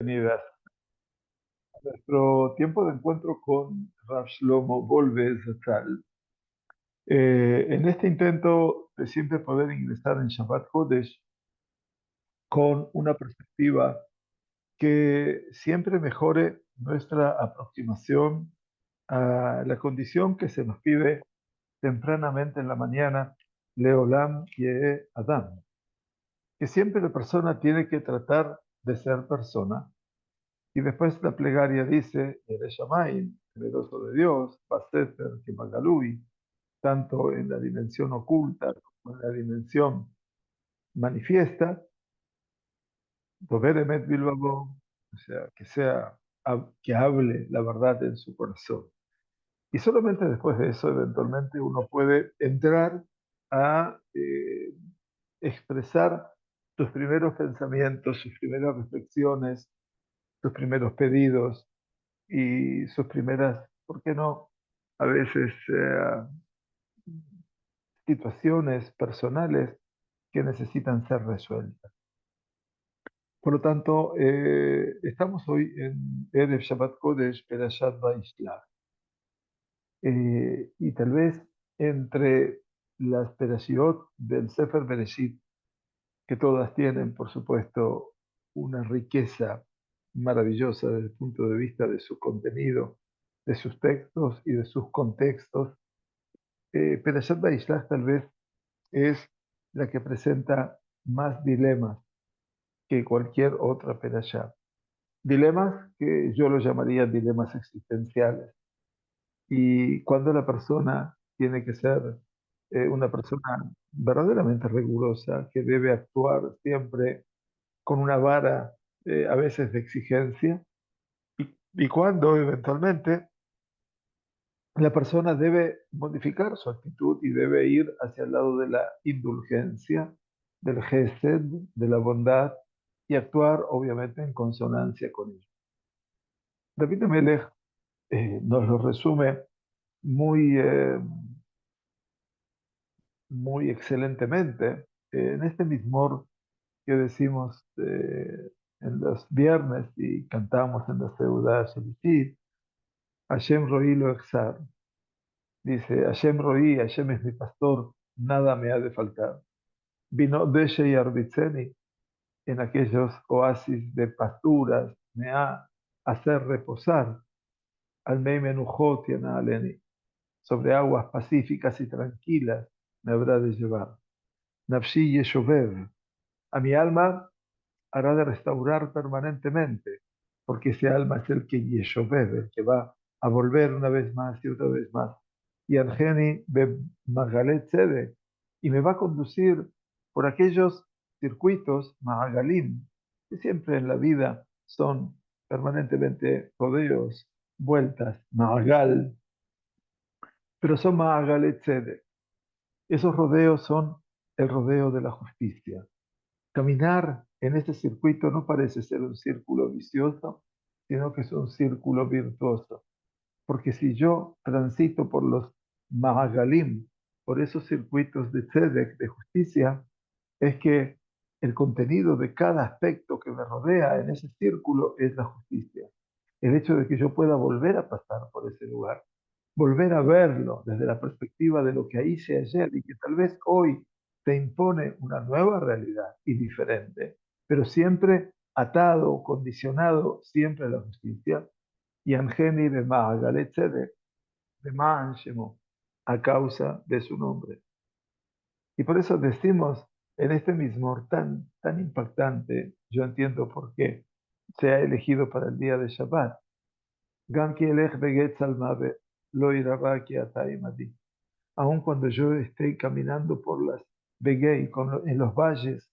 Bienvenidas a nuestro tiempo de encuentro con Rav Shlomo Volves Zatzal. En este intento de siempre poder ingresar en Shabbat Kodesh con una perspectiva que siempre mejore nuestra aproximación a la condición que se nos pide tempranamente en la mañana, Leolam Yeh Adam, que siempre la persona tiene que tratar de ser persona. Y después la plegaria dice, Yere Shamayim, temeroso de Dios, Basefer, Kebagalui, tanto en la dimensión oculta como en la dimensión manifiesta, Dober Emet Bilbabo, o sea, que hable la verdad en su corazón. Y solamente después de eso, eventualmente, uno puede entrar a expresar sus primeros pensamientos, sus primeras reflexiones, sus primeros pedidos, y sus primeras, ¿por qué no? A veces situaciones personales que necesitan ser resueltas. Por lo tanto, estamos hoy en Erev Shabbat Kodesh, Perashat Vayishlach. Y tal vez entre las Perashiot del Sefer Bereshit, que todas tienen, por supuesto, una riqueza maravillosa desde el punto de vista de su contenido, de sus textos y de sus contextos, Perashat Vayishlach tal vez es la que presenta más dilemas que cualquier otra Perashá. Dilemas que yo los llamaría dilemas existenciales. Y cuando la persona tiene que ser una persona verdaderamente rigurosa, que debe actuar siempre con una vara a veces de exigencia, y cuando eventualmente la persona debe modificar su actitud y debe ir hacia el lado de la indulgencia, del gesed, de la bondad y actuar obviamente en consonancia con ello. David Amelech nos lo resume muy, muy excelentemente en este mismor que decimos en los viernes y cantamos en la Seudá Shabbatit, Hashem Roí lo Exar. Dice, Hashem Roí, Hashem es mi pastor, nada me ha de faltar. Vino Deshe y Arbitzeni, en aquellos oasis de pasturas, me ha hacer reposar. Al Mei Menujot y Aleni, sobre aguas pacíficas y tranquilas me habrá de llevar. Nafshi Yeshovev, a mi alma hará de restaurar permanentemente, porque ese alma es el que Yeshovev, el que va a volver una vez más y otra vez más. Y Argeni be Magalet Tzedek, y me va a conducir por aquellos circuitos Mahagalim, que siempre en la vida son permanentemente rodeos, vueltas, Mahagal, pero son Mahagalet Tzedek. Esos rodeos son el rodeo de la justicia. Caminar en este circuito no parece ser un círculo vicioso, sino que es un círculo virtuoso. Porque si yo transito por los Mahagalim, por esos circuitos de tzedek, de justicia, es que el contenido de cada aspecto que me rodea en ese círculo es la justicia. El hecho de que yo pueda volver a pasar por ese lugar, volver a verlo desde la perspectiva de lo que hice ayer y que tal vez hoy te impone una nueva realidad y diferente, pero siempre atado, condicionado siempre a la justicia. Y Angeni de Maagalet Tzedek, de Ma'an Shemo, a causa de su nombre. Y por eso decimos en este mismo tan impactante, yo entiendo por qué se ha elegido para el día de Shabbat. Gam ki elech begetz al mave, lo iraba ki ata imadi. Aun cuando yo esté caminando por las Begei, en los valles,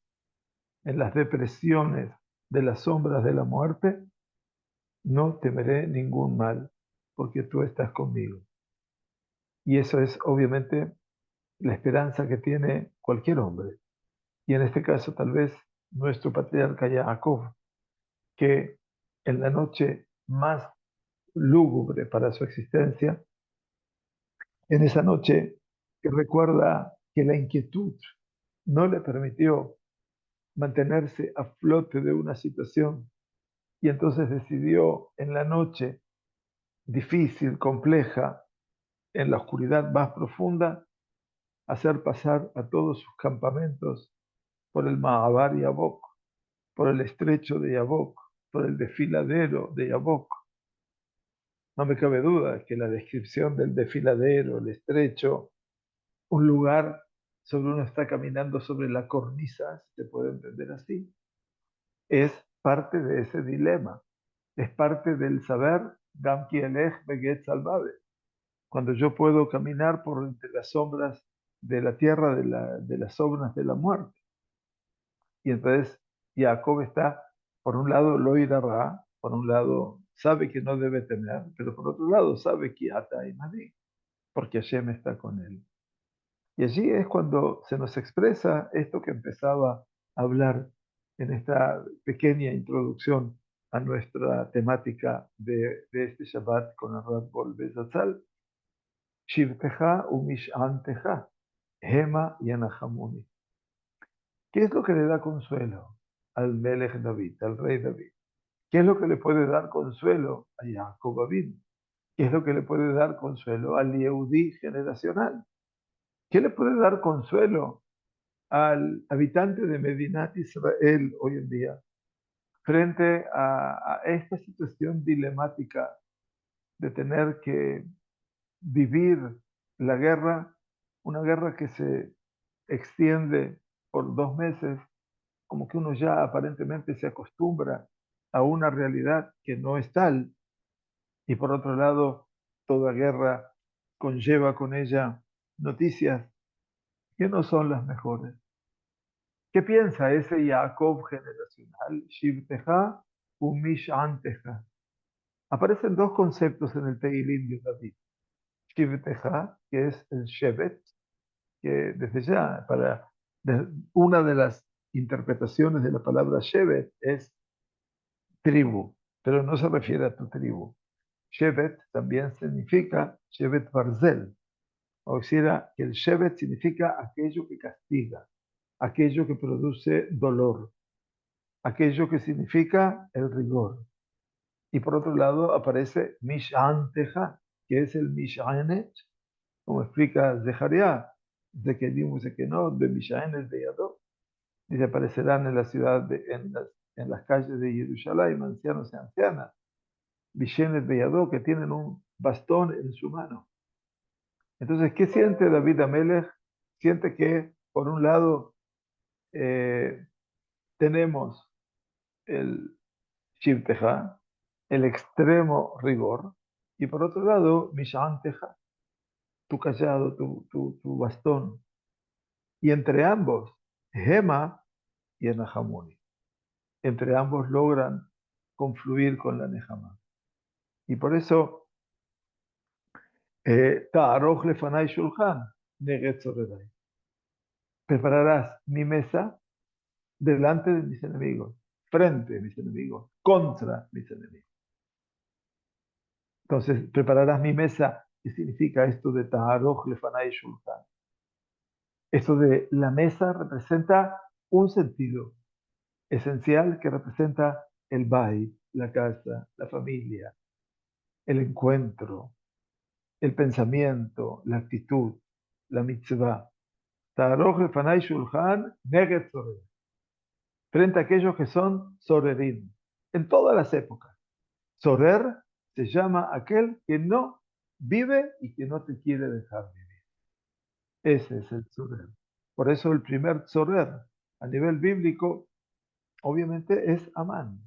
en las depresiones de las sombras de la muerte, no temeré ningún mal, porque tú estás conmigo. Y eso es obviamente la esperanza que tiene cualquier hombre. Y en este caso tal vez nuestro patriarca Jacob, que en la noche más lúgubre para su existencia, en esa noche que recuerda que la inquietud no le permitió mantenerse a flote de una situación, Y entonces decidió en la noche difícil, compleja, en la oscuridad más profunda, hacer pasar a todos sus campamentos por el Ma'abar Yabok, por el estrecho de Yabok, por el desfiladero de Yabok. No me cabe duda que la descripción del desfiladero, el estrecho, un lugar sobre uno está caminando sobre la cornisa, si se puede entender así, es parte de ese dilema, es parte del saber, Gam ki elech beget salvade, cuando yo puedo caminar por entre las sombras de la tierra, de las sombras de la muerte. Y entonces Jacob está, por un lado, lo irá, por un lado, sabe que no debe temer, pero por otro lado, sabe que ata y madí, porque Hashem está con él. Y allí es cuando se nos expresa esto que empezaba a hablar en esta pequeña introducción a nuestra temática de este Shabbat con el Rav Bol Bezatzal, Shivteja umish'anteja, Hema Yanachamuni. ¿Qué es lo que le da consuelo al Melech David, al rey David? ¿Qué es lo que le puede dar consuelo a Jacob Abin? ¿Qué es lo que le puede dar consuelo al Yehudí generacional? ¿Qué le puede dar consuelo al habitante de Medinat Israel hoy en día frente a esta situación dilemática de tener que vivir la guerra, una guerra que se extiende por 2 meses, como que uno ya aparentemente se acostumbra a una realidad que no es tal, y por otro lado, toda guerra conlleva con ella noticias que no son las mejores. ¿Qué piensa ese Jacob generacional? Shivteja umish'anteja. Aparecen dos conceptos en el Tehilim de David. Shivteja, que es el Shevet, que desde ya, una de las interpretaciones de la palabra Shevet es tribu, pero no se refiere a tu tribu. Shevet también significa Shevet Barzel, o sea, que el Shevet significa aquello que castiga, aquello que produce dolor, aquello que significa el rigor. Y por otro lado aparece Mish'anteja, que es el Mish'anet, como explica Zeharia, de que dimos que no, de Mish'anet de Yadó, y se aparecerán en la ciudad, en las calles de Jerusalén, ancianos y ancianas, Vishenes de Yadó, que tienen un bastón en su mano. Entonces, ¿qué siente David Amelech? Siente que, por un lado, eh, tenemos el Shivteja, el extremo rigor, y por otro lado, Mishanteja, tu callado, tu bastón. Y entre ambos, Gema y Enahamuni. Entre ambos logran confluir con la Nehama. Y por eso, Ta'aroj lefanai shulchan, neget sorerai. Prepararás mi mesa delante de mis enemigos, frente a mis enemigos, contra mis enemigos. Entonces, prepararás mi mesa. ¿Qué significa esto de Taharoj Lefanai Shulchan? Esto de la mesa representa un sentido esencial que representa el Bai, la casa, la familia, el encuentro, el pensamiento, la actitud, la mitzvah. Taharoj Lefanai Shulchan Neged Sorer. Frente a aquellos que son Sorerim, en todas las épocas. Sorer se llama aquel que no vive y que no te quiere dejar vivir. Ese es el Sorer. Por eso el primer Sorer a nivel bíblico, obviamente, es Amán.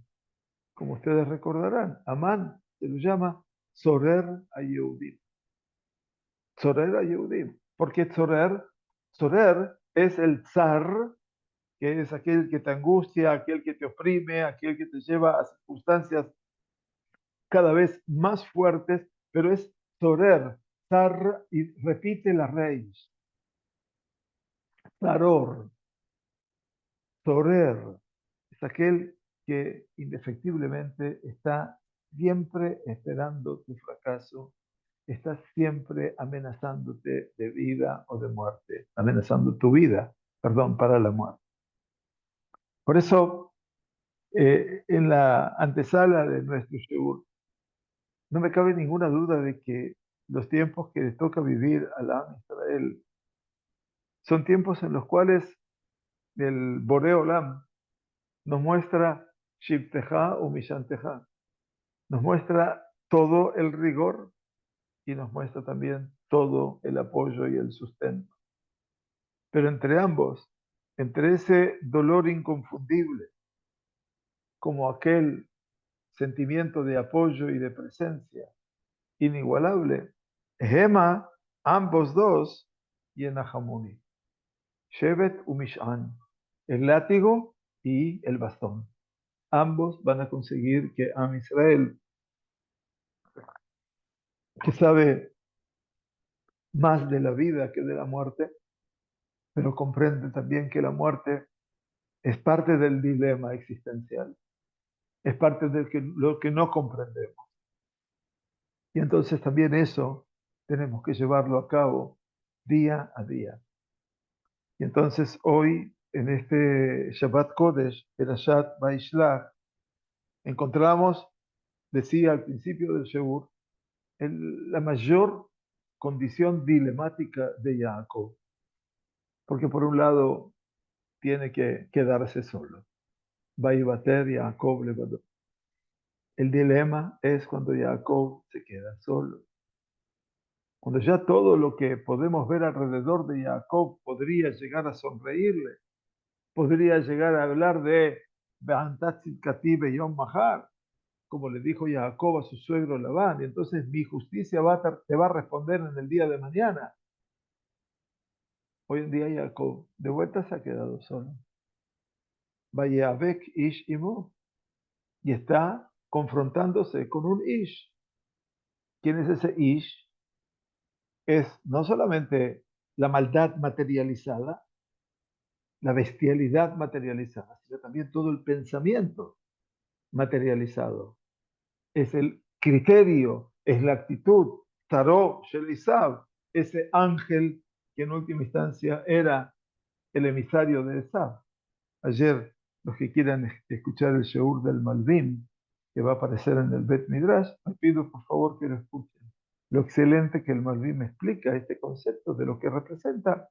Como ustedes recordarán, Amán se lo llama Sorer a Yehudim. Sorer a Yehudim. ¿Por qué Sorer? Sorer es el zar, que es aquel que te angustia, aquel que te oprime, aquel que te lleva a circunstancias cada vez más fuertes, pero es Sorer, Zar, y repite la raíz. Zaror, Sorer, es aquel que indefectiblemente está siempre esperando tu fracaso, está siempre amenazándote de vida o de muerte, amenazando tu vida, perdón, para la muerte. Por eso En la antesala de nuestro Sheur, no me cabe ninguna duda de que los tiempos que le toca vivir al Am Israel son tiempos en los cuales el Boré Olam nos muestra Shibteja o Mishanteja, nos muestra todo el rigor y nos muestra también todo el apoyo y el sustento. Pero entre ambos, entre ese dolor inconfundible, como aquel sentimiento de apoyo y de presencia inigualable, Gema, ambos dos, y en Ahamuni, Shevet u Mish'an, el látigo y el bastón. Ambos van a conseguir que Am Israel, que sabe más de la vida que de la muerte, pero comprende también que la muerte es parte del dilema existencial, es parte de lo que no comprendemos. Y entonces también eso tenemos que llevarlo a cabo día a día. Y entonces hoy, en este Shabbat Kodesh, Perashat Vaishlach, encontramos, decía al principio del Sheur, la mayor condición dilemática de Jacob. Porque por un lado tiene que quedarse solo. Vaivater Jacob levadó. El dilema es cuando Jacob se queda solo. Cuando ya todo lo que podemos ver alrededor de Jacob podría llegar a sonreírle, podría llegar a hablar de Yom Mahar, como le dijo Jacob a su suegro Labán, y entonces mi justicia te va a responder en el día de mañana. Hoy en día Jacob de vuelta se ha quedado solo. Vayavek Ish Imo, y está confrontándose con un Ish. ¿Quién es ese Ish? Es no solamente la maldad materializada, la bestialidad materializada, sino también todo el pensamiento materializado. Es el criterio, es la actitud, Taró, Shelisab, ese ángel que en última instancia era el emisario de Esab. Ayer, los que quieran escuchar el Sheur del Malvin, que va a aparecer en el Bet Midrash, me pido por favor que lo escuchen. Lo excelente que el Malvin me explica este concepto de lo que representa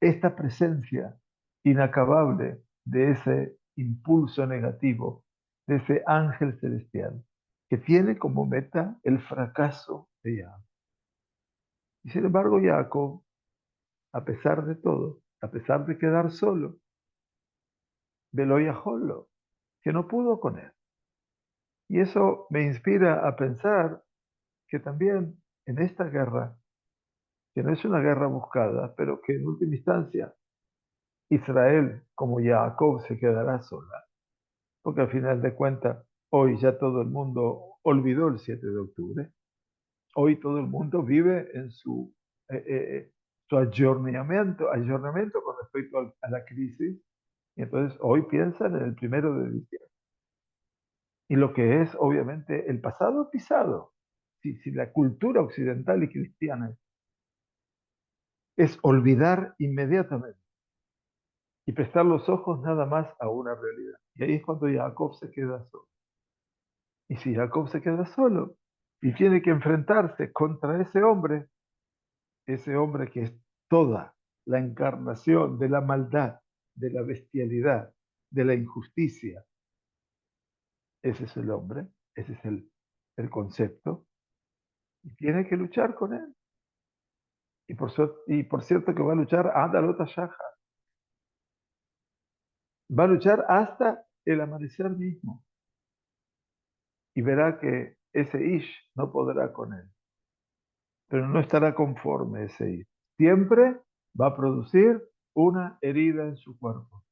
esta presencia inacabable de ese impulso negativo, de ese ángel celestial, que tiene como meta el fracaso de Jacob. Y sin embargo, Jacob, a pesar de todo, a pesar de quedar solo, veló y ajolo, que no pudo con él. Y eso me inspira a pensar que también en esta guerra, que no es una guerra buscada, pero que en última instancia Israel, como Jacob, se quedará sola, porque al final de cuentas, hoy ya todo el mundo olvidó el 7 de octubre, hoy todo el mundo vive en su ayornamiento con respecto a la crisis, y entonces hoy piensan en el 1 de diciembre. Y lo que es, obviamente, el pasado pisado. Si la cultura occidental y cristiana es olvidar inmediatamente y prestar los ojos nada más a una realidad. Y ahí es cuando Jacob se queda solo. Y si Jacob se queda solo y tiene que enfrentarse contra ese hombre que es toda la encarnación de la maldad, de la bestialidad, de la injusticia, ese es el hombre, ese es el concepto, y tiene que luchar con él. Y por cierto que va a luchar Adalota Shaha, va a luchar hasta el amanecer mismo. Y verá que ese Ish no podrá con él. Pero no estará conforme ese Ish. Siempre va a producir una herida en su cuerpo.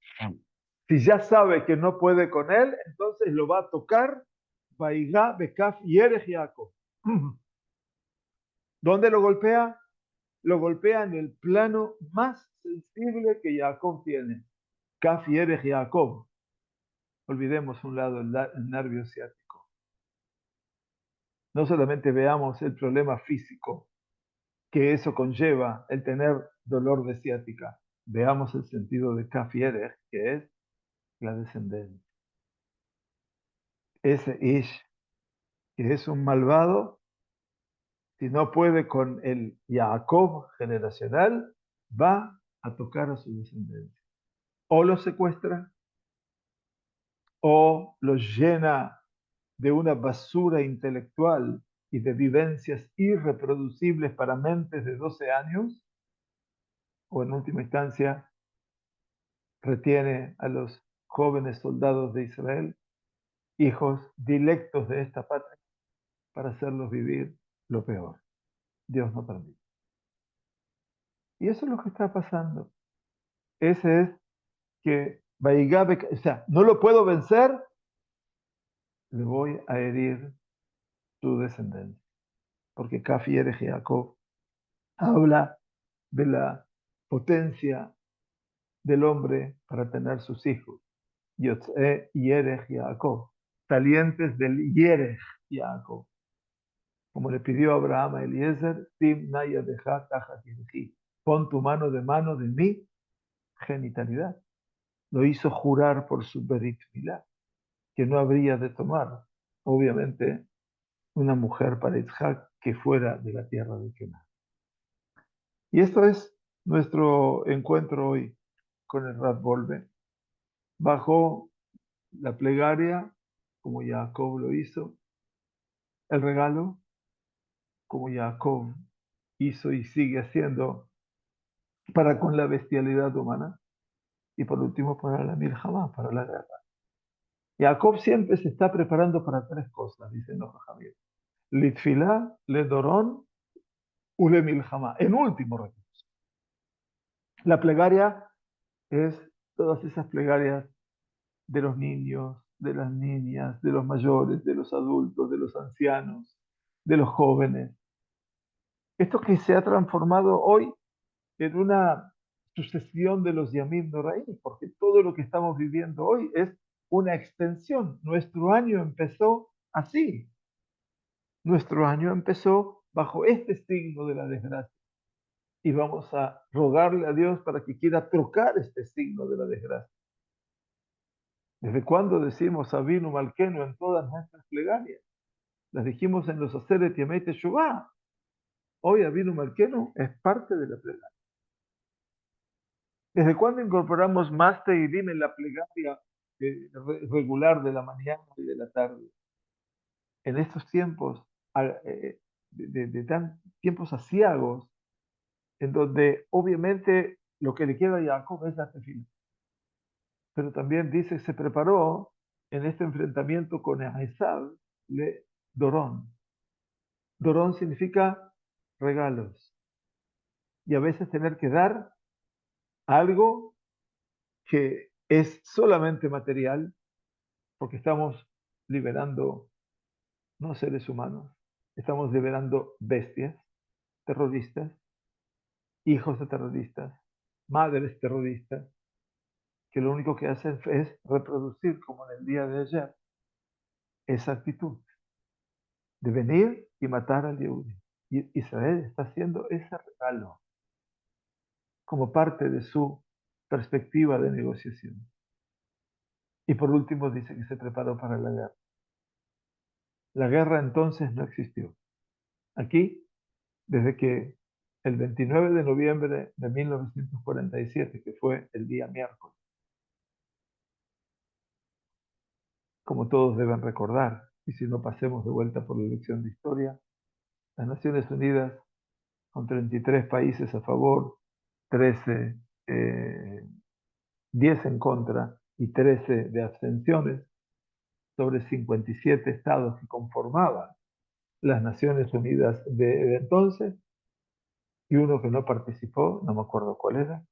Si ya sabe que no puede con él, entonces lo va a tocar. Vaigá, Bekaf, Yerech Jacob. ¿Dónde lo golpea? Lo golpea en el plano más sensible que Jacob tiene. Kaf Yerech Jacob. Olvidemos un lado el nervio ciático. No solamente veamos el problema físico que eso conlleva, el tener dolor de ciática. Veamos el sentido de Kaf Yerech, que es la descendencia. ese Ish, que es un malvado, si no puede con el Jacob generacional, va a tocar a su descendencia. O lo secuestra, o lo llena de una basura intelectual y de vivencias irreproducibles para mentes de 12 años, o en última instancia retiene a los jóvenes soldados de Israel, hijos dilectos de esta patria, para hacerlos vivir lo peor. Dios no permite. Y eso es lo que está pasando. Ese es que Vaigabe, o sea, no lo puedo vencer, le voy a herir tu descendencia. Porque Kafi Ere Jacob habla de la potencia del hombre para tener sus hijos. Yotze Yerech Jacob, salientes del Yerech Jacob. Como le pidió Abraham a Eliezer, Sim Naya Deja Tajat Yerechi, pon tu mano de mi genitalidad. Lo hizo jurar por su Berit Milá, que no habría de tomar, obviamente, una mujer para Isaac que fuera de la tierra de Canaán. Y esto es nuestro encuentro hoy con el Rav Wolbe, bajo la plegaria, como Jacob lo hizo, el regalo, como Jacob hizo y sigue haciendo para con la bestialidad humana, y por último para la milhamá, para la guerra. Jacob siempre se está preparando para tres cosas, dice Noja Javier. Litfilá, Ledorón, Ule milhamá. En último recurso. La plegaria es todas esas plegarias de los niños, de las niñas, de los mayores, de los adultos, de los ancianos, de los jóvenes. Esto que se ha transformado hoy en una sucesión de los Yamim Noraim, porque todo lo que estamos viviendo hoy es una extensión. Nuestro año empezó así. Nuestro año empezó bajo este signo de la desgracia. Y vamos a rogarle a Dios para que quiera trocar este signo de la desgracia. ¿Desde cuándo decimos Avinu Malkenu en todas nuestras plegarias? Las dijimos en los Aseret Yemei Teshuvah. Hoy Avinu Malkenu es parte de la plegaria. ¿Desde cuándo incorporamos más Teilim en la plegaria regular de la mañana y de la tarde? En estos tiempos, tiempos aciagos, en donde obviamente lo que le queda a Jacob es la tefila. Pero también dice, se preparó en este enfrentamiento con Esaú, le Dorón. Dorón significa regalos. Y a veces tener que dar algo que es solamente material, porque estamos liberando no seres humanos, estamos liberando bestias, terroristas, hijos de terroristas, madres terroristas, que lo único que hacen es reproducir, como en el día de ayer, esa actitud de venir y matar al Yehudi. Y Israel está haciendo ese regalo como parte de su perspectiva de negociación. Y por último dice que se preparó para la guerra. La guerra entonces no existió. Aquí, desde que el 29 de noviembre de 1947, que fue el día miércoles, como todos deben recordar, y si no pasemos de vuelta por la lección de historia, las Naciones Unidas, con 33 países a favor, 13, 10 en contra y 13 de abstenciones, sobre 57 estados que conformaban las Naciones Unidas de entonces, y uno que no participó, no me acuerdo cuál era,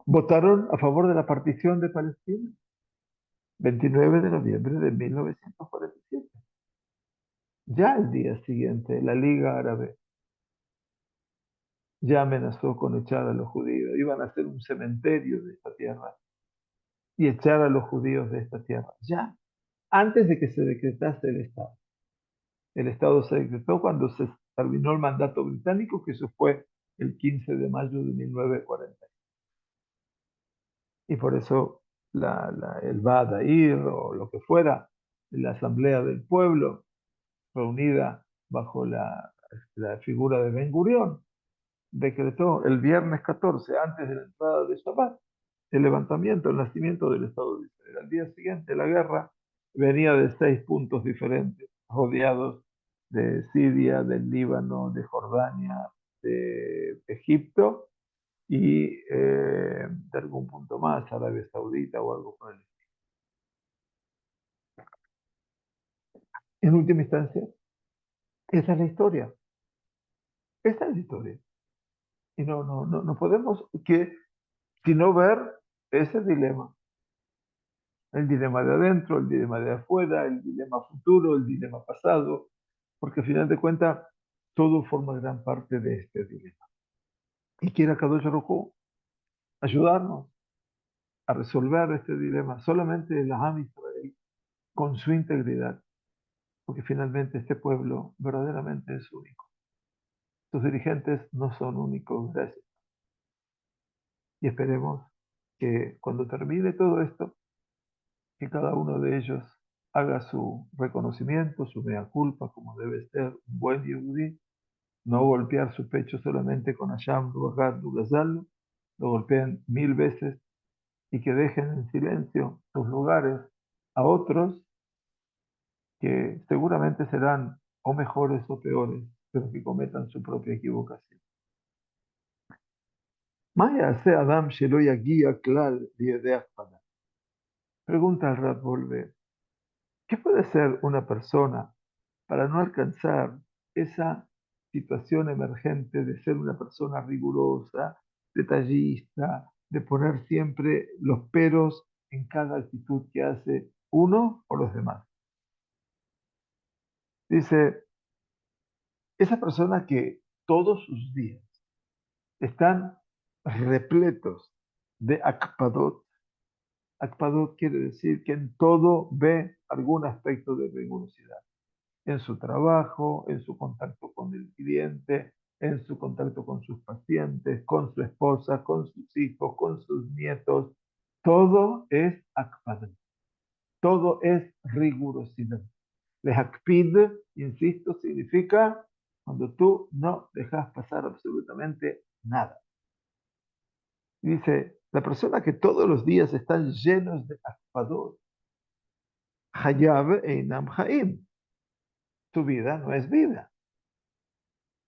votaron a favor de la partición de Palestina, 29 de noviembre de 1947. Ya el día siguiente, la Liga Árabe ya amenazó con echar a los judíos, iban a hacer un cementerio de esta tierra y echar a los judíos de esta tierra, ya, antes de que se decretase el Estado. El Estado se decretó cuando se terminó el mandato británico, que eso fue el 15 de mayo de 1940. Y por eso el Badair o lo que fuera la asamblea del pueblo, reunida bajo la figura de Ben Gurión, decretó el viernes 14, antes de la entrada de Shabbat, el levantamiento, el nacimiento del Estado de Israel. Al día siguiente, la guerra venía de 6 puntos diferentes, rodeados de Siria, del Líbano, de Jordania, de Egipto y de algún punto más, Arabia Saudita o algo por el estilo. En última instancia, esa es la historia. Esa es la historia. Y no podemos que, sino ver ese dilema. El dilema de adentro, el dilema de afuera, el dilema futuro, el dilema pasado, porque al final de cuentas todo forma gran parte de este dilema. Y quiere Kadosh Baruj Hu ayudarnos a resolver este dilema solamente el Am Israel con su integridad, porque finalmente este pueblo verdaderamente es único. Sus dirigentes no son únicos, gracias. Y esperemos que cuando termine todo esto, que cada uno de ellos haga su reconocimiento, su mea culpa, como debe ser un buen yehudí, no golpear su pecho solamente con Hashem, Ruach, Gazal, lo golpean 1000 veces y que dejen en silencio sus lugares a otros que seguramente serán o mejores o peores, pero que cometan su propia equivocación. Maya hace Adam shelo yagia klal liedei akpada. Pregunta al Rab Volve, ¿qué puede ser una persona para no alcanzar esa situación emergente de ser una persona rigurosa, detallista, de poner siempre los peros en cada actitud que hace uno o los demás? Dice, esa persona que todos sus días están repletos de akpadot. Akpadot quiere decir que en todo ve algún aspecto de rigurosidad. En su trabajo, en su contacto con el cliente, en su contacto con sus pacientes, con su esposa, con sus hijos, con sus nietos. Todo es akpadot. Todo es rigurosidad. Lehakpid, insisto, significa cuando tú no dejas pasar absolutamente nada. Dice, la persona que todos los días están llenos de akpadot, hayab einam haim, tu vida no es vida.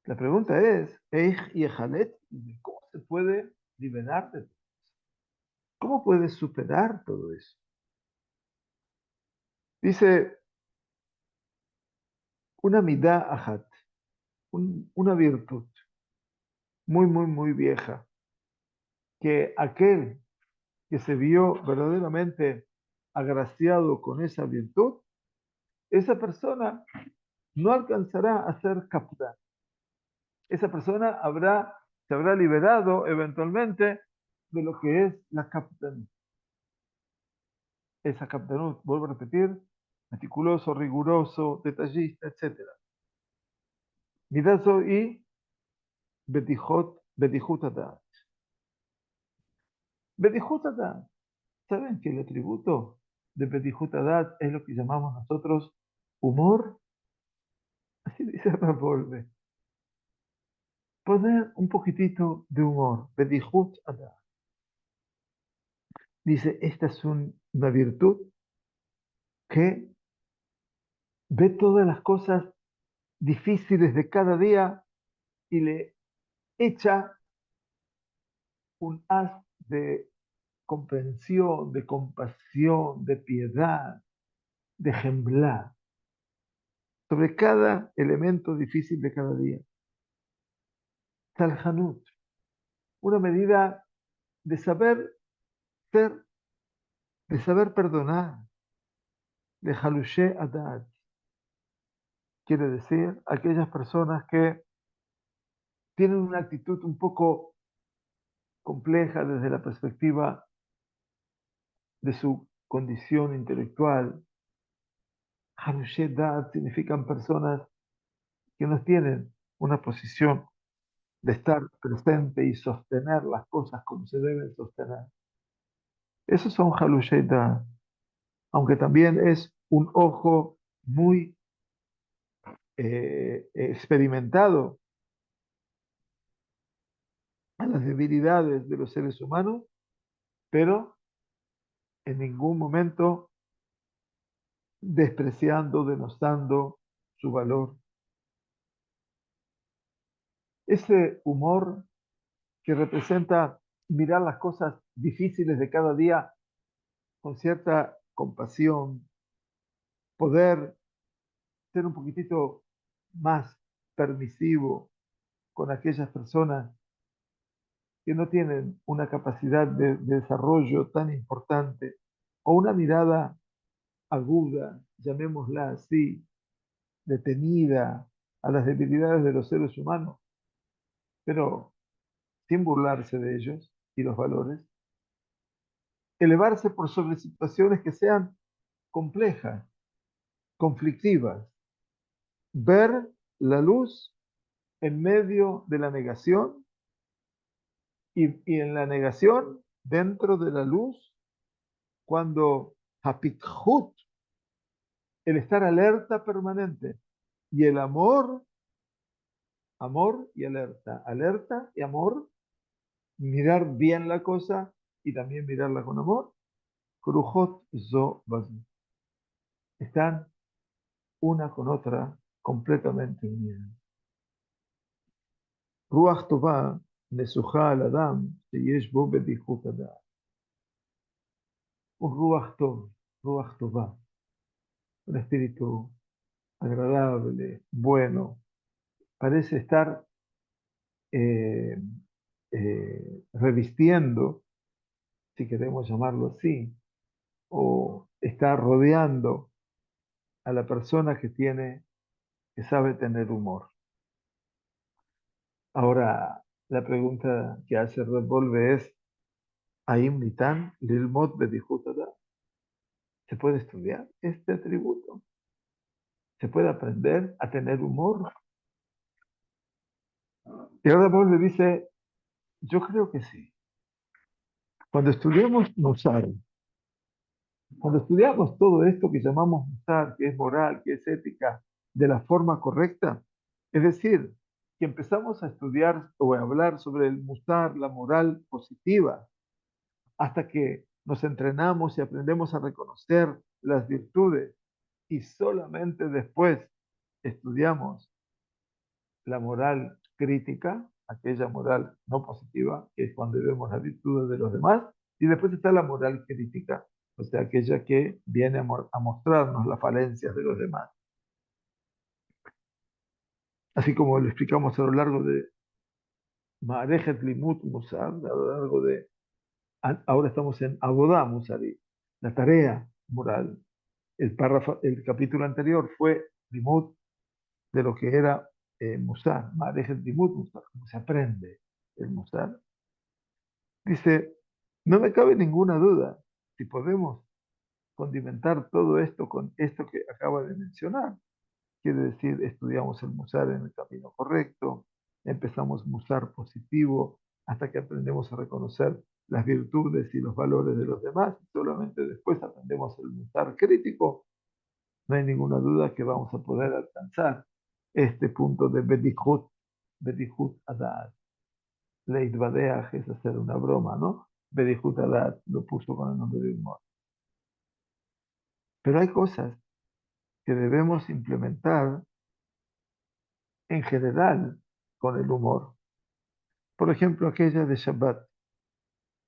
La pregunta es, Eich yehalet, ¿cómo se puede liberar de todo eso? ¿Cómo puedes superar todo eso? Dice, una midah ahat, una virtud muy vieja, que aquel que se vio verdaderamente agraciado con esa virtud, esa persona no alcanzará a ser captada. Esa persona se habrá liberado eventualmente de lo que es la captanut. Esa captanut, vuelvo a repetir, meticuloso, riguroso, detallista, etc. Midazo y betijut adat. Betijut adat. ¿Saben que el atributo de betijut adat es lo que llamamos nosotros humor? Así dice Ravolve. Poner un poquitito de humor. Betijut adat. Dice, esta es una virtud que ve todas las cosas difíciles de cada día y le echa un haz de comprensión, de compasión, de piedad, de ejemplar sobre cada elemento difícil de cada día. Salhanut, una medida de saber ser, de saber perdonar, de halushe adad, quiere decir aquellas personas que tienen una actitud un poco compleja desde la perspectiva de su condición intelectual. Halushe adad significan personas que no tienen una posición de estar presente y sostener las cosas como se deben sostener. Esos son Halushei Da'at, aunque también es un ojo muy experimentado a las debilidades de los seres humanos, pero en ningún momento despreciando, denostando su valor. Ese humor que representa mirar las cosas difíciles de cada día con cierta compasión, poder ser un poquitito más permisivo con aquellas personas que no tienen una capacidad de desarrollo tan importante o una mirada aguda, llamémosla así, detenida a las debilidades de los seres humanos, pero sin burlarse de ellos y los valores, elevarse por sobre situaciones que sean complejas, conflictivas, ver la luz en medio de la negación y en la negación, dentro de la luz, cuando Hapikhut, el estar alerta permanente, y el amor, amor y alerta, alerta y amor, mirar bien la cosa y también mirarla con amor, Krujot Zo Bazu, están una con otra completamente unidas. Ruach Tová, Nesuja al Adam, Sheyesh Bo Bedichut Adam. Un Ruach Tová, un espíritu agradable, bueno, parece estar eh, revistiendo, si queremos llamarlo así, o está rodeando a la persona que sabe tener humor. Ahora, la pregunta que hace Red Volve es, ¿Aim Nitan Lilmot Bedichut Adam? ¿Se puede estudiar este atributo? ¿Se puede aprender a tener humor? Y ahora Volve dice, yo creo que sí. Cuando estudiamos Musar, cuando estudiamos todo esto que llamamos Musar, que es moral, que es ética, de la forma correcta, es decir, que empezamos a estudiar o a hablar sobre el Musar, la moral positiva, hasta que nos entrenamos y aprendemos a reconocer las virtudes y solamente después estudiamos la moral crítica, aquella moral no positiva, que es cuando vemos las virtudes de los demás, y después está la moral crítica, o sea, aquella que viene a mostrarnos las falencias de los demás. Así como lo explicamos a lo largo de Ma'arejet Limut Musar, a lo largo de, ahora estamos en Abodá Musari, la tarea moral. El capítulo anterior fue Limut de lo que era Musar, Ma'arejet Limut Musar, cómo se aprende el Musar. Dice, no me cabe ninguna duda si podemos condimentar todo esto con esto que acaba de mencionar. Quiere decir, estudiamos el Musar en el camino correcto, empezamos Musar positivo hasta que aprendemos a reconocer las virtudes y los valores de los demás, y solamente después aprendemos el Musar crítico. No hay ninguna duda que vamos a poder alcanzar este punto de Bedichut Adad. Leit Badeaj es hacer una broma, ¿no? Bedichut Adad lo puso con el nombre de humor. Pero hay cosas que debemos implementar en general con el humor. Por ejemplo, aquella de Shabbat,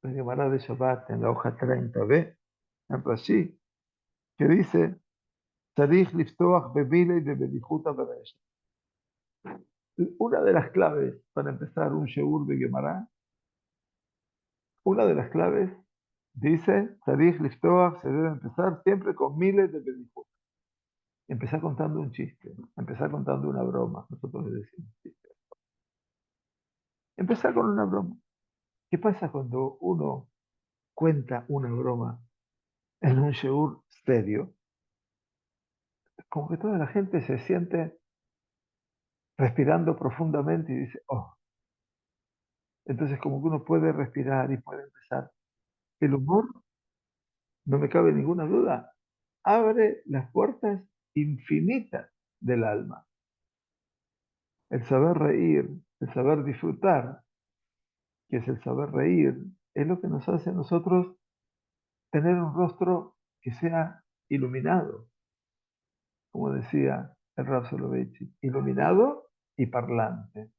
la Gemara de Shabbat en la hoja 30b, en Rashi, que dice, Tzarich liftoach bemilei bebedichut haberesh. Una de las claves para empezar un Sheur de Gemara, una de las claves dice, Tzarich liftoach se debe empezar siempre con miles de bedichut. Empezar contando un chiste, empezar contando una broma, nosotros le decimos chiste. Empezar con una broma. ¿Qué pasa cuando uno cuenta una broma en un sheur serio? Como que toda la gente se siente respirando profundamente y dice, oh, entonces como que uno puede respirar y puede empezar. El humor, no me cabe ninguna duda, abre las puertas infinitas del alma. El saber reír, el saber disfrutar, que es el saber reír, es lo que nos hace a nosotros tener un rostro que sea iluminado, como decía el Rav Soloveitchik, iluminado y parlante.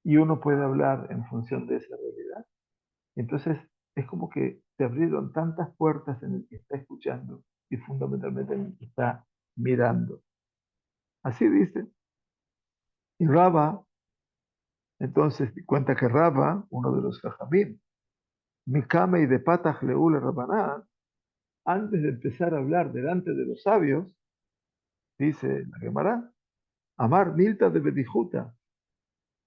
Y uno puede hablar en función de esa realidad. Entonces, es como que se abrieron tantas puertas en el que está escuchando y fundamentalmente en el que está mirando. Así dice. Y Raba, entonces, cuenta que Raba, uno de los Jajamim, Mikame y de Patach Leule Rabaná, antes de empezar a hablar delante de los sabios, dice la Gemara, Amar Milta de Bedijuta,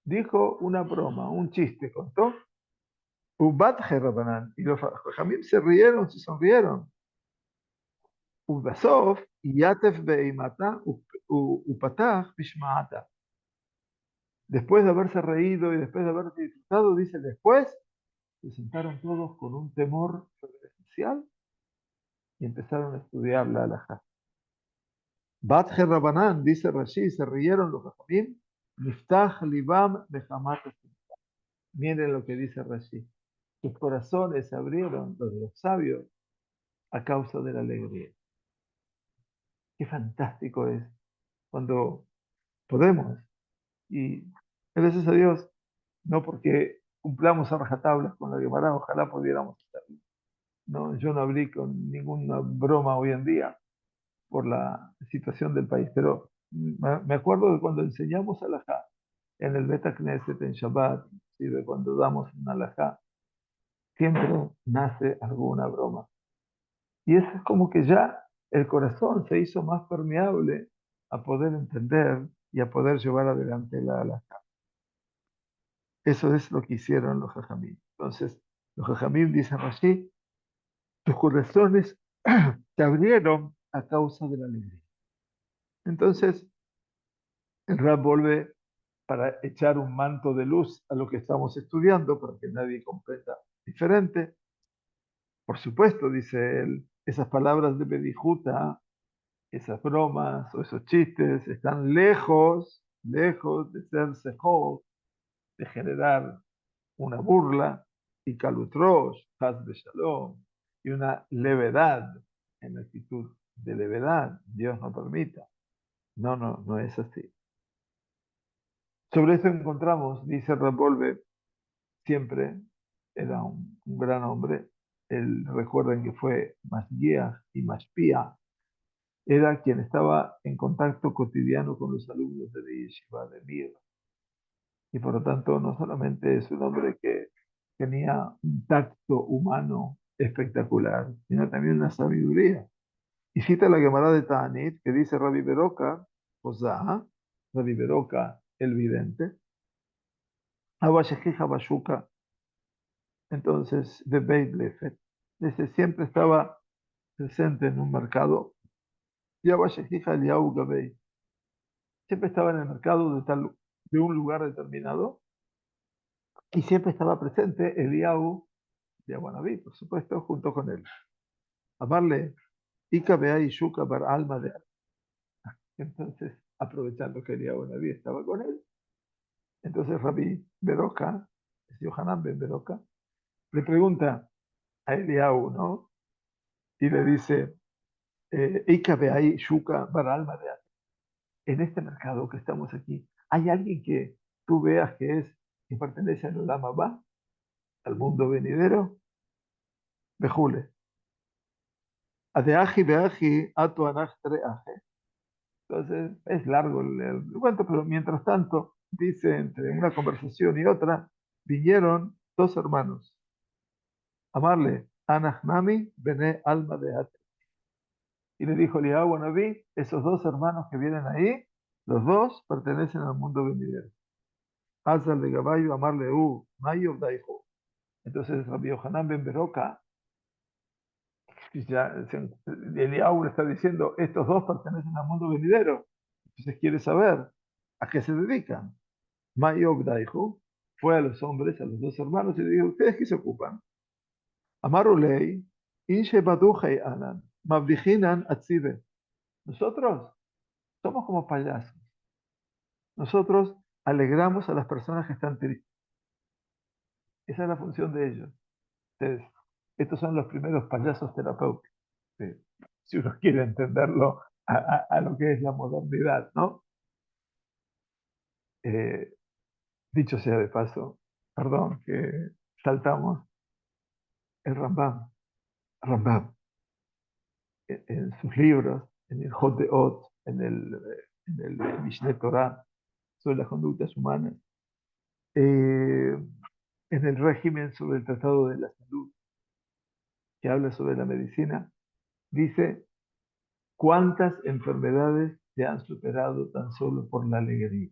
dijo una broma, un chiste, contó, Ubatje Rabanán, y los Jajamim se rieron, se sonrieron. ובסוף יתף באימתה ופתח בשמעתה. Después de haberse reído y después de haber disfrutado, dice después, se sentaron todos con un temor reverencial y empezaron a estudiar la halajá. Batje Rabanán, dice Rashi, se rieron los jajamim, Niftach libam bejamat. Miren lo que dice Rashi. Sus corazones se abrieron, los de los sabios, a causa de la alegría. Qué fantástico es cuando podemos. Y gracias a Dios, no porque cumplamos a rajatabla con la Gemara, ojalá pudiéramos hacerlo. No, yo no abrí con ninguna broma hoy en día por la situación del país, pero me acuerdo de cuando enseñamos alajá en el Beta Knesset en Shabbat, y de cuando damos un alajá, siempre nace alguna broma. Y eso es como que ya el corazón se hizo más permeable a poder entender y a poder llevar adelante la alajá. Eso es lo que hicieron los jajamim. Entonces, los jajamim dicen así, tus corazones se abrieron a causa de la alegría. Entonces, el Rab vuelve para echar un manto de luz a lo que estamos estudiando, para que nadie comprenda diferente. Por supuesto, dice él, esas palabras de Bedijuta, esas bromas o esos chistes están lejos, lejos de ser sejó, de generar una burla y calutrosh, haz de shalom, y una levedad en la actitud de levedad. Dios no permita. No, no, no es así. Sobre esto encontramos, dice Rapolve, siempre era un gran hombre. Él, recuerden que fue Masguiach y Mashpia, era quien estaba en contacto cotidiano con los alumnos de la Yeshiva de Mir. Y por lo tanto, no solamente es un hombre que tenía un tacto humano espectacular, sino también una sabiduría. Y cita la Gemara de Ta'anit, que dice Rabbi Beroka, Josá, Rabbi Beroka, el vidente, Abashekija Bashuka, entonces de Beit Lefet, dice, siempre estaba presente en un mercado, y Abashekija Eliyahu Gabei, siempre estaba en el mercado de un lugar determinado, y siempre estaba presente Eliyahu de Aguanabí, por supuesto, junto con él. Amarle, Ika Bea y Shuka Bar Alma de. Entonces, aprovechando que Eliyahu Naví estaba con él, entonces Rabbi Beroka, es Yohanan ben Beroka, le pregunta a Eliyahu, ¿no? Y le dice, Ika Bea y Shuka Bar Alma de. En este mercado que estamos aquí, ¿hay alguien que tú veas que pertenece al Olam Abba, al mundo venidero? Bejule. Adeaji beaji atu anach treaje. Entonces, es largo el cuento, pero mientras tanto, dice, entre una conversación y otra, vinieron dos hermanos. Amarle, Anahnami, Bene Alma de Ate. Y le dijo Eliyahu a Naví, esos dos hermanos que vienen ahí, los dos pertenecen al mundo venidero. Hazal de Gabayo, Amarle, Mayo, Daijo. Entonces, Rabbi Yohanan ben Beroka, ya, Eliyahu le está diciendo, estos dos pertenecen al mundo venidero. Entonces quiere saber a qué se dedican. Mayog Daihu fue a los hombres, a los dos hermanos, y le dijo, ¿ustedes qué se ocupan? Amarulei, Inche Badujei Anan. Mavdijinan atzibe. Nosotros somos como payasos. Nosotros alegramos a las personas que están tristes. Esa es la función de ellos. Entonces, estos son los primeros payasos terapéuticos. ¿Sí? Si uno quiere entenderlo a lo que es la modernidad, ¿no? Eh, dicho sea de paso, perdón que saltamos, el Rambam, en sus libros, en el Hot de Ot, en el Mishneh Torah, sobre las conductas humanas, eh, en el régimen sobre el Tratado de la Salud, que habla sobre la medicina, dice cuántas enfermedades se han superado tan solo por la alegría.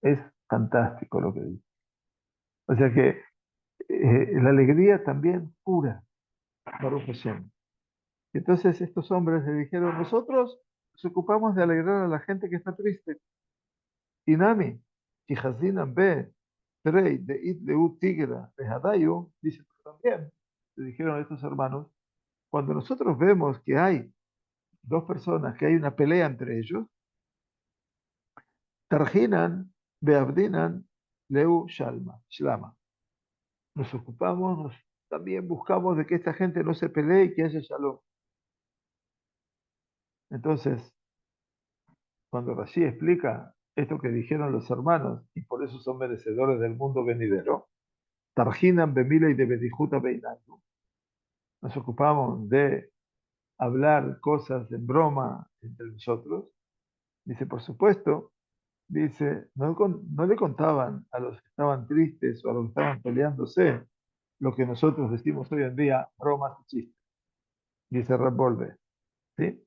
Es fantástico lo que dice. O sea que la alegría también cura, Baruch Hashem. Entonces estos hombres le dijeron, nosotros nos ocupamos de alegrar a la gente que está triste. Inami, Kihazinan be, Trey, de It Leu Tigra, de Hadayu, dice también, le dijeron a estos hermanos, cuando nosotros vemos que hay dos personas, que hay una pelea entre ellos, Tarjinan, Beabdinan, Leu Shlama. Nos ocupamos, también buscamos de que esta gente no se pelee y que haya shalom. Entonces, cuando Rashi explica esto que dijeron los hermanos, y por eso son merecedores del mundo venidero, Tarjinan Bemila y de Bedijuta Beinayu, nos ocupamos de hablar cosas en broma entre nosotros. Dice, por supuesto, dice, no le contaban a los que estaban tristes o a los que estaban peleándose lo que nosotros decimos hoy en día, bromas y chistes. Dice Revolve, ¿sí?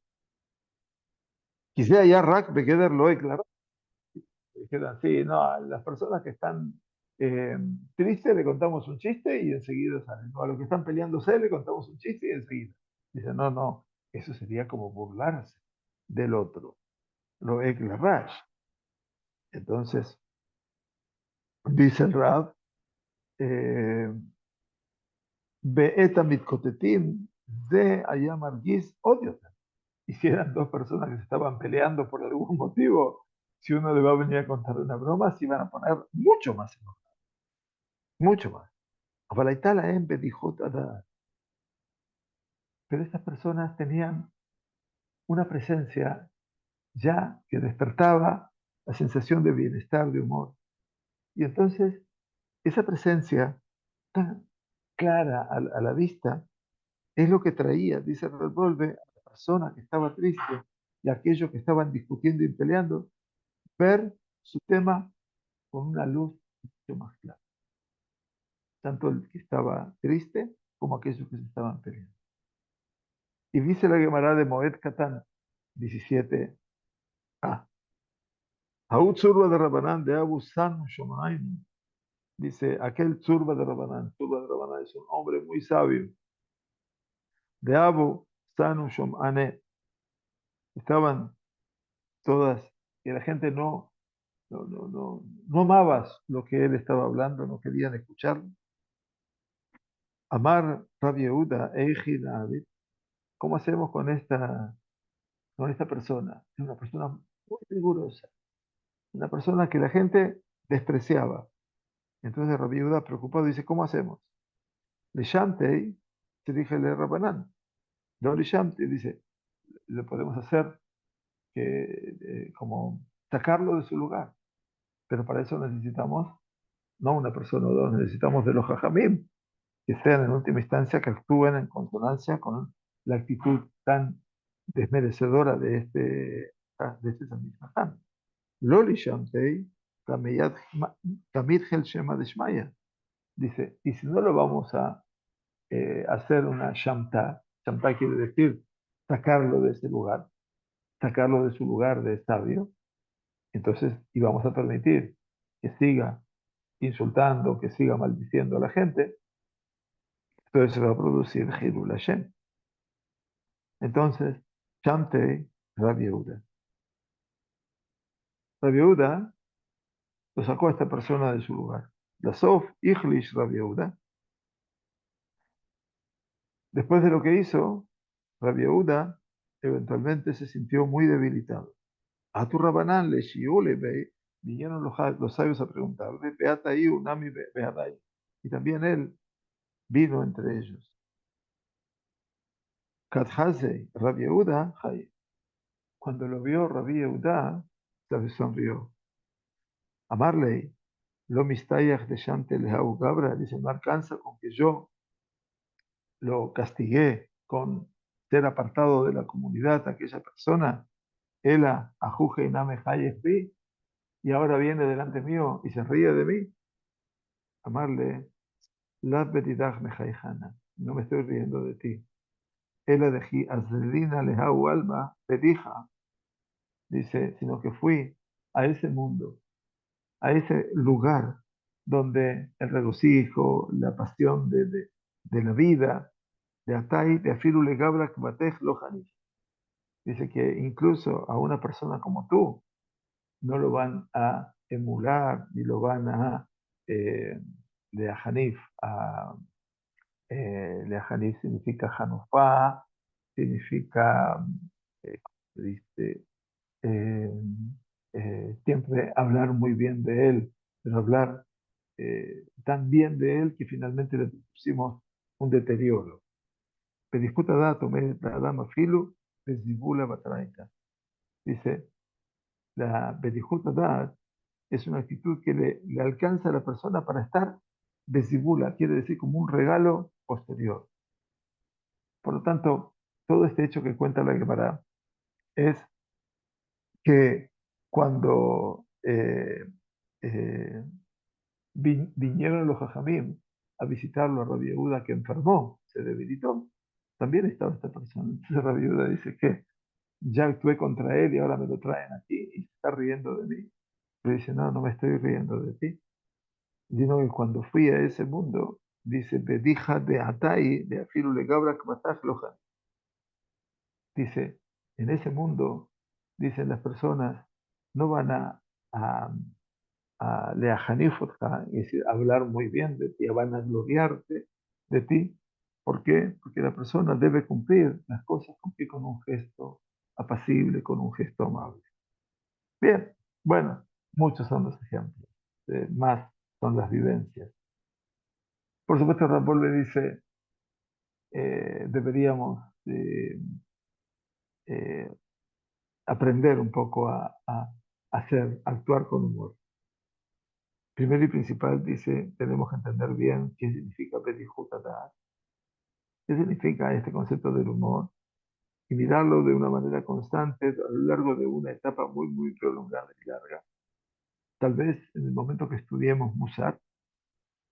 Quizá ya Rack Begeder lo claro. Dijeron, sí, no, las personas que están tristes le contamos un chiste y enseguida salen. O a los que están peleándose le contamos un chiste y enseguida. Dice, no, no, eso sería como burlarse del otro. Lo Rash. Entonces, dice el Rab, eh, Beeta mitkotetim de ayamargis odio. Y si eran dos personas que se estaban peleando por algún motivo, si uno le va a venir a contar una broma, se iban a poner mucho más enojados, mucho más. Pero estas personas tenían una presencia ya que despertaba la sensación de bienestar, de humor. Y entonces, esa presencia tan clara a la vista es lo que traía, dice Revolve, a la persona que estaba triste y a aquellos que estaban discutiendo y peleando, ver su tema con una luz mucho más clara. Tanto el que estaba triste como aquellos que se estaban peleando. Y dice la Gemara de Moed Katan 17a. Haud Zurba de Rabanán de Abu San Shomaim. Dice, aquel Zurba de Rabanán. Zurba de Rabanán es un hombre muy sabio. De Abu San Shomane. Estaban todas, y la gente no amaba lo que él estaba hablando, no querían escucharlo. Amar Rabbi Yehuda, Eiji David. ¿Cómo hacemos con esta persona? Es una persona muy rigurosa, una persona que la gente despreciaba. Entonces Rabbi Yehuda, preocupado, dice, ¿cómo hacemos? Le Shamtei, se dije le Rabanán. No le Shamtei, dice, le podemos hacer como sacarlo de su lugar. Pero para eso necesitamos, no una persona o dos, necesitamos de los Jajamim, que sean en última instancia, que actúen en consonancia con la actitud tan desmerecedora de este Samit Jajam. Loli Shamtei, Tamid Hel Shema de Shmaya. Dice, y si no lo vamos a hacer una Shamta quiere decir sacarlo de ese lugar, sacarlo de su lugar de sabio, entonces íbamos a permitir que siga insultando, que siga maldiciendo a la gente, entonces se va a producir Hilul Hashem. Entonces, Shamtei, Rabbi Yehuda. Rabbi Yehuda lo sacó a esta persona de su lugar. La Sof, Ichlish Rabbi Yehuda. Después de lo que hizo, Rabbi Yehuda eventualmente se sintió muy debilitado. A tu Rabanán le shiú le ve, vinieron los sabios a preguntarle, Beata ahí, Unami Beadai. Y también él vino entre ellos. Kadhazei, Rabbi Yehuda, Jai. Cuando lo vio Rabbi Yehuda, se sonrió. Amarley, lo mistayach de Shante Lehau Gabra, dice, no alcanza con que yo lo castigué con ser apartado de la comunidad, aquella persona, Ela, Ajuje y Name Hayespi, y ahora viene delante mío y se ríe de mí. Amarle, La Betidach Mejaihana, no me estoy riendo de ti. Ela dejí Azlina Lehau Alma, Bedija, dice, sino que fui a ese mundo, a ese lugar donde el regocijo, la pasión de la vida, de Atai, de Afiru Legabra Kbatej Lohani. Dice que incluso a una persona como tú no lo van a emular ni lo van a de Hanif. Hanif significa Hanufá, significa, eh, dice, eh, siempre hablar muy bien de él, pero hablar tan bien de él que finalmente le pusimos un deterioro. Pediscuta dato, me la dama filu, desdibula batraika. Dice, la Bedijuta Dad es una actitud que le alcanza a la persona para estar desibula, quiere decir como un regalo posterior. Por lo tanto, todo este hecho que cuenta la Gemara es que cuando eh, vinieron los Jajamim a visitarlo a Rabbi Yehuda que enfermó, se debilitó, también estaba esta persona. Entonces Rabbi Yehuda dice que ya actué contra él y ahora me lo traen aquí y se está riendo de mí. Pero dice, no, no me estoy riendo de ti. Sino que cuando fui a ese mundo, dice, Bedija de Atai, de Afilu Legabra Kmatach Lohan. Dice, en ese mundo, dicen las personas, no van a, a leajanifotja, es decir, hablar muy bien de ti, van a gloriarte de ti. ¿Por qué? Porque la persona debe cumplir las cosas, cumplir con un gesto apacible, con un gesto amable. Bien, bueno, muchos son los ejemplos, más son las vivencias. Por supuesto, Rapol le dice, deberíamos eh, aprender un poco a hacer, actuar con humor. Primero y principal dice, tenemos que entender bien qué significa Petijutatat, qué significa este concepto del humor, y mirarlo de una manera constante a lo largo de una etapa muy, muy prolongada y larga. Tal vez en el momento que estudiemos Musar,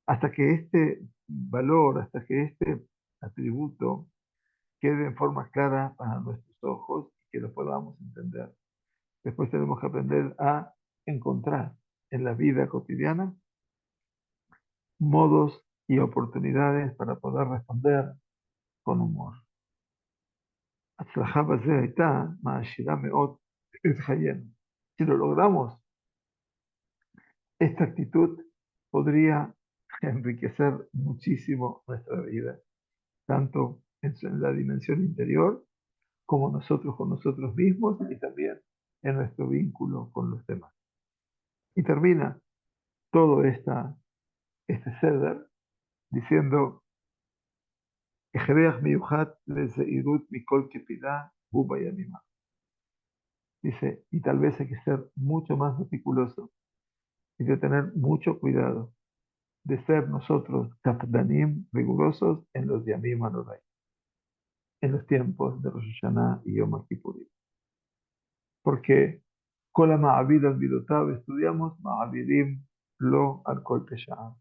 hasta que este valor, hasta que este atributo quede en forma clara para nuestros ojos y que lo podamos entender. Después tenemos que aprender a encontrar en la vida cotidiana modos y oportunidades para poder responder con humor. Si lo logramos, esta actitud podría enriquecer muchísimo nuestra vida, tanto en la dimensión interior como nosotros con nosotros mismos y también en nuestro vínculo con los demás. Y termina todo este ceder diciendo, dice, y tal vez hay que ser mucho más meticuloso y de tener mucho cuidado de ser nosotros kapdanim, rigurosos en los yamim anorai, en los tiempos de Rosh Hashanah y Yom Kippurim. Porque con la Ma'avid al estudiamos Ma'avidim lo al kol pesha'a.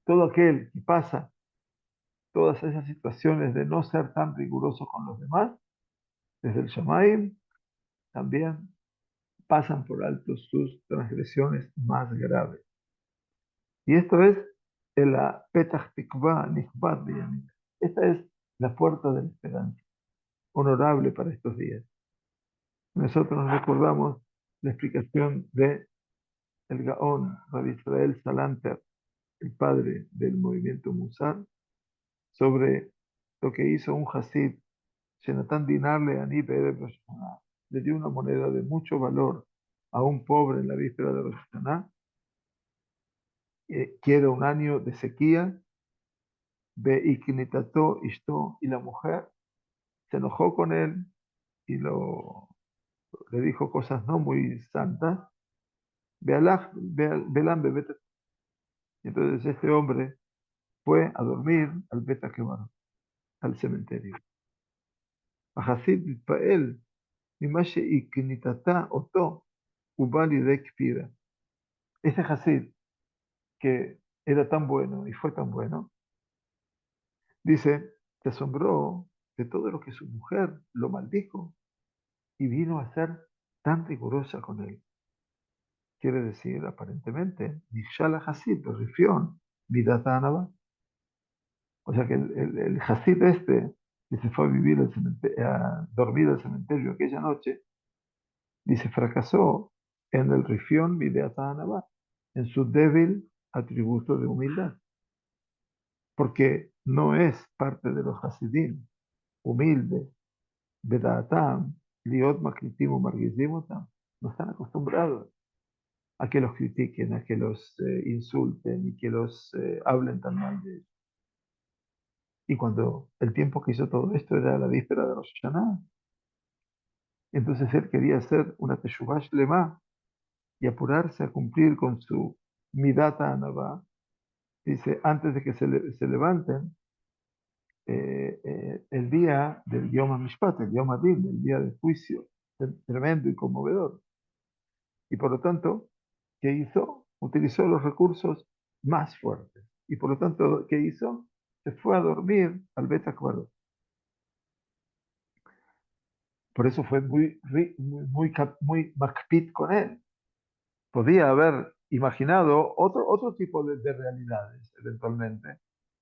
Todo aquel que pasa todas esas situaciones de no ser tan riguroso con los demás, desde el Shamaim, también pasan por alto sus transgresiones más graves. Y esto es el Petach Tikva Nichbat B'Yamim. Esta es la puerta de la esperanza, honorable para estos días. Nosotros nos recordamos la explicación de el Gaón, Rabbi Israel Salanter, el padre del movimiento Musar, sobre lo que hizo un Hasid Shenatan dinarle a le dio una moneda de mucho valor a un pobre en la víspera de Rosh Hashanah, que era un año de sequía, ve iknitato ishto, y la mujer se enojó con él y le dijo cosas no muy santas, Bealaj, Belam, Bebet. Entonces este hombre fue a dormir al Beta Quebar, al cementerio. Ahasid Pael, Mimashe iknitata oto, Ubali de Kpira. Este Hasid, que era tan bueno y fue tan bueno, dice, se asombró de todo lo que su mujer lo maldijo y vino a ser tan rigurosa con él. Quiere decir, aparentemente, Nishala Hasid, Rifión, Vidatanaba. O sea que el Hasid este, que se fue a vivir a dormir al cementerio aquella noche, dice, fracasó en el Rifión, Vidatanaba, en su débil atributo de humildad. Porque no es parte de los Hasidim humildes, Bedatam, Liot Makritim o Margizim, no están acostumbrados a que los critiquen, a que los insulten y que los hablen tan mal de ellos. Y cuando el tiempo que hizo todo esto era la víspera de Rosh Hashanah, entonces él quería hacer una Teshuvah Shlema y apurarse a cumplir con su Midata Anabá. Dice, antes de que se levanten, el día del Yom HaMishpat, el Yom HaDin, el día del juicio, tremendo y conmovedor. Y por lo tanto, ¿qué hizo? Utilizó los recursos más fuertes. Y por lo tanto, ¿qué hizo? Se fue a dormir al Bet Acuerdo. Por eso fue muy macpit con él. Podía haber imaginado otro tipo de realidades eventualmente,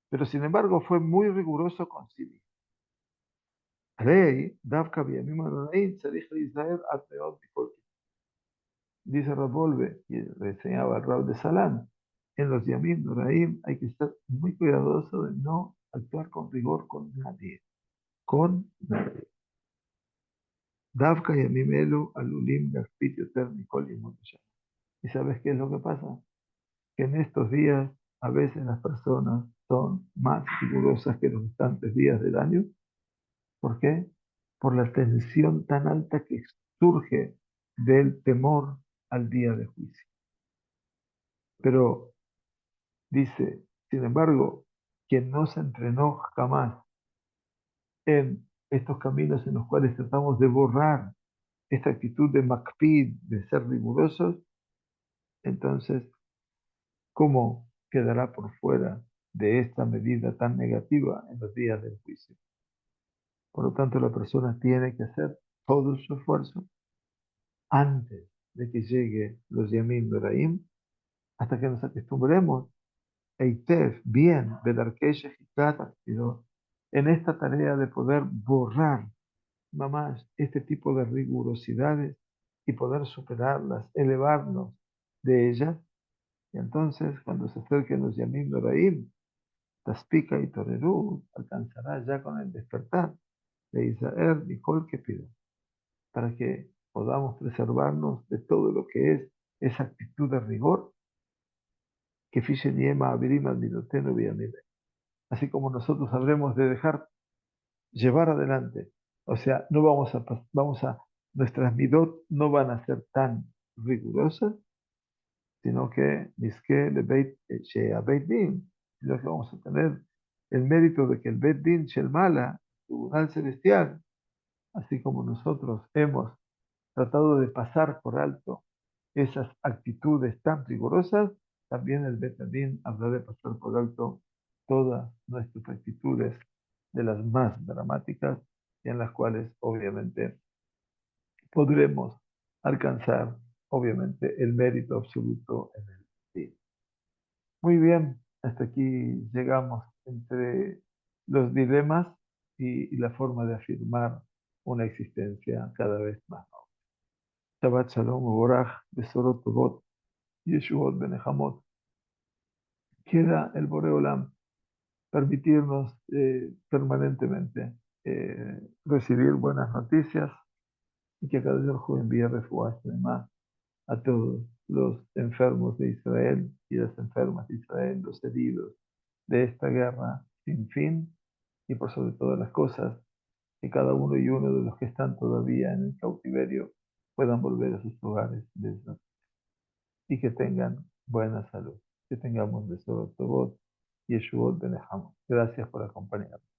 pero sin embargo fue muy riguroso con sí mismo. Rey, Davka Biamim Araim, Tzarich Israel Atmeot Mikol. Dice Rabolve, y le enseñaba al Rab de Salán, en los Yamim Noraim hay que estar muy cuidadoso de no actuar con rigor con nadie. Con nadie. Davka Yamim Elu Alulim Gafpit Yoter Mikol Yemot Hashem. ¿Y sabes qué es lo que pasa? Que en estos días a veces las personas son más rigurosas que los restantes días del año. ¿Por qué? Por la tensión tan alta que surge del temor al día de juicio. Pero dice, sin embargo, quien no se entrenó jamás en estos caminos en los cuales tratamos de borrar esta actitud de Macpid, de ser rigurosos, entonces, ¿cómo quedará por fuera de esta medida tan negativa en los días del juicio? Por lo tanto, la persona tiene que hacer todo su esfuerzo antes de que llegue los Yamim Doraim, hasta que nos acostumbremos Eitef, bien, Bedarkesh Ejikat, en esta tarea de poder borrar mamás este tipo de rigurosidades y poder superarlas, elevarnos de ellas. Y entonces, cuando se acerquen los Yamim Doraim, Taspika y Torerú alcanzará ya con el despertar de Israel Nicol que pida, para que podamos preservarnos de todo lo que es esa actitud de rigor que Fishen Yema Abirim Adminotenu Biyamim. Así como nosotros habremos de dejar llevar adelante. O sea, no nuestras midot no van a ser tan rigurosas, sino que Beit Din, sino que vamos a tener el mérito de que el Beit Din Shel Mala, el Tribunal Celestial, así como nosotros hemos tratado de pasar por alto esas actitudes tan rigurosas, también el Beit Din habrá de pasar por alto todas nuestras actitudes de las más dramáticas y en las cuales obviamente podremos alcanzar obviamente el mérito absoluto en el fin. Muy bien, hasta aquí llegamos entre los dilemas y la forma de afirmar una existencia cada vez más. Shabbat Shalom, Boraj, Besorot Tovot, Yeshuot Benejamot. Quiera el Boreolam permitirnos permanentemente recibir buenas noticias y que cada Dios envíe refugios además a todos los enfermos de Israel y las enfermas de Israel, los heridos de esta guerra sin fin y por sobre todas las cosas, que cada uno y uno de los que están todavía en el cautiverio puedan volver a sus hogares y que tengan buena salud, que tengamos de Tobot y Yeshuot Benejamos. Gracias por acompañarnos.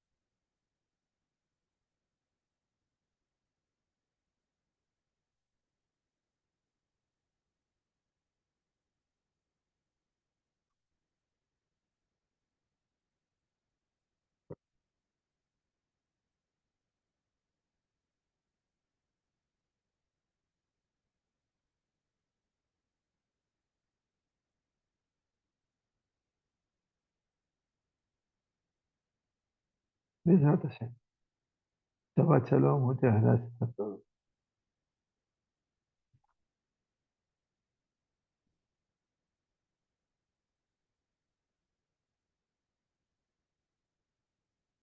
Shabbat Shalom, muchas gracias a todos.